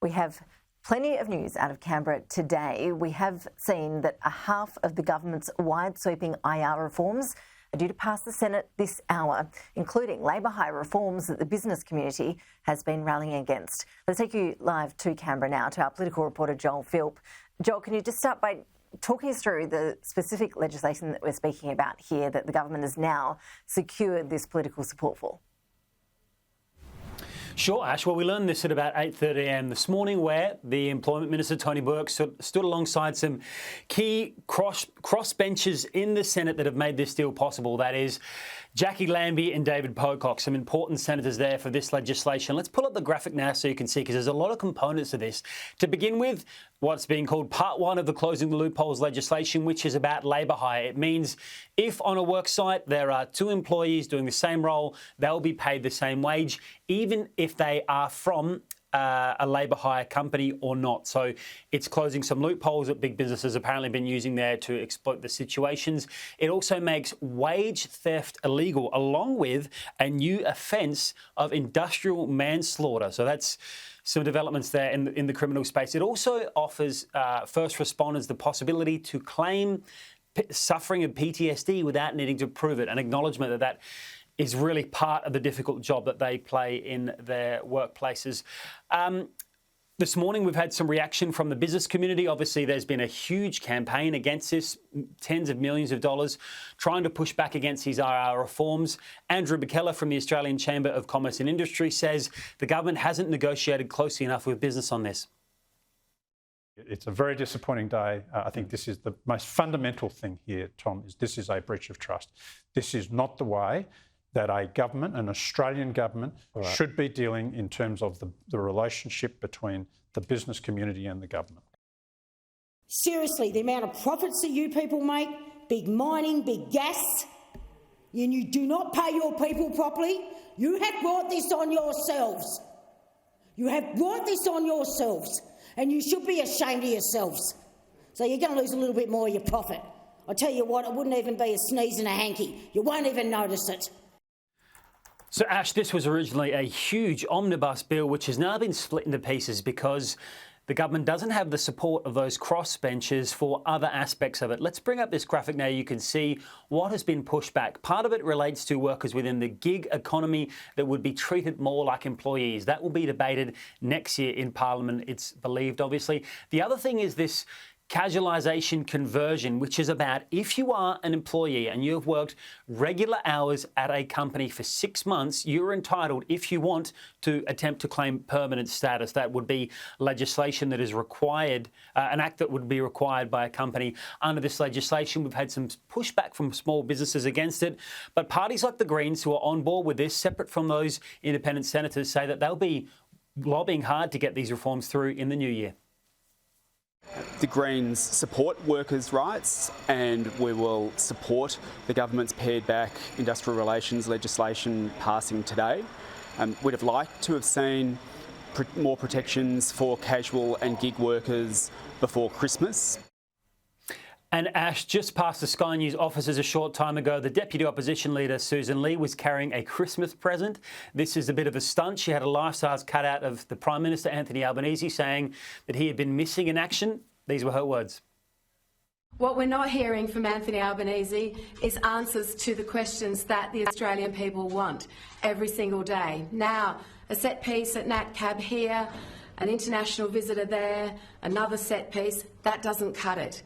We have plenty of news out of Canberra today. We have seen that a half of the government's wide-sweeping IR reforms are due to pass the Senate this hour, including labour hire reforms that the business community has been rallying against. Let's take you live to Canberra now to our political reporter Joel Philp. Joel, can you just start by talking us through the specific legislation that we're speaking about here that the government has now secured this political support for? Sure, Ash. Well, we learned this at about 8:30 a.m. this morning, where the Employment Minister, Tony Burke, stood alongside some key crossbenchers in the Senate that have made this deal possible. That is Jacqui Lambie and David Pocock, some important senators there for this legislation. Let's pull up the graphic now so you can see, because there's a lot of components to this. To begin with, what's being called Part 1 of the Closing the Loopholes legislation, which is about labour hire. It means if on a work site there are two employees doing the same role, they'll be paid the same wage, even if they are from a labour hire company or not. So it's closing some loopholes that big businesses apparently been using there to exploit the situations. It also makes wage theft illegal, along with a new offence of industrial manslaughter. So that's some developments there in the criminal space. It also offers first responders the possibility to claim suffering of PTSD without needing to prove it, an acknowledgement that is really part of the difficult job that they play in their workplaces. This morning, we've had some reaction from the business community. Obviously, there's been a huge campaign against this, tens of millions of dollars, trying to push back against these IR reforms. Andrew McKellar from the Australian Chamber of Commerce and Industry says the government hasn't negotiated closely enough with business on this. It's a very disappointing day. I think this is the most fundamental thing here, Tom, is this is a breach of trust. This is not the way that a government, an Australian government, should be dealing in terms of the relationship between the business community and the government. Seriously, the amount of profits that you people make, big mining, big gas, and you do not pay your people properly, you have brought this on yourselves. You have brought this on yourselves, and you should be ashamed of yourselves. So you're going to lose a little bit more of your profit. I tell you what, it wouldn't even be a sneeze and a hanky. You won't even notice it. So, Ash, this was originally a huge omnibus bill which has now been split into pieces because the government doesn't have the support of those crossbenchers for other aspects of it. Let's bring up this graphic now. You can see what has been pushed back. Part of it relates to workers within the gig economy that would be treated more like employees. That will be debated next year in Parliament, it's believed, obviously. The other thing is this casualisation conversion, which is about if you are an employee and you've worked regular hours at a company for 6 months, you're entitled, if you want, to attempt to claim permanent status. That would be legislation that is required, an act that would be required by a company under this legislation. We've had some pushback from small businesses against it, but parties like the Greens, who are on board with this, separate from those independent senators, say that they'll be lobbying hard to get these reforms through in the new year. The Greens support workers' rights, and we will support the government's pared back industrial relations legislation passing today. We'd have liked to have seen more protections for casual and gig workers before Christmas. And Ash, just past the Sky News offices a short time ago, the Deputy Opposition Leader Susan Lee was carrying a Christmas present. This is a bit of a stunt. She had a life-size cutout of the Prime Minister, Anthony Albanese, saying that he had been missing in action. These were her words. What we're not hearing from Anthony Albanese is answers to the questions that the Australian people want every single day. Now, a set piece at NatCab here, an international visitor there, another set piece, that doesn't cut it.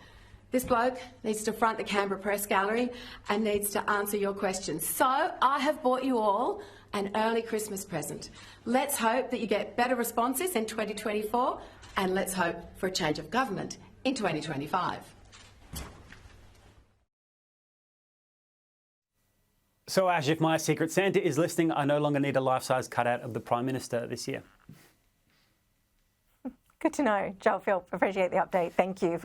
This bloke needs to front the Canberra Press Gallery and needs to answer your questions. So I have bought you all an early Christmas present. Let's hope that you get better responses in 2024, and let's hope for a change of government in 2025. So, Ash, if my Secret Santa is listening, I no longer need a life-size cutout of the Prime Minister this year. Good to know. Joel Philp, appreciate the update. Thank you.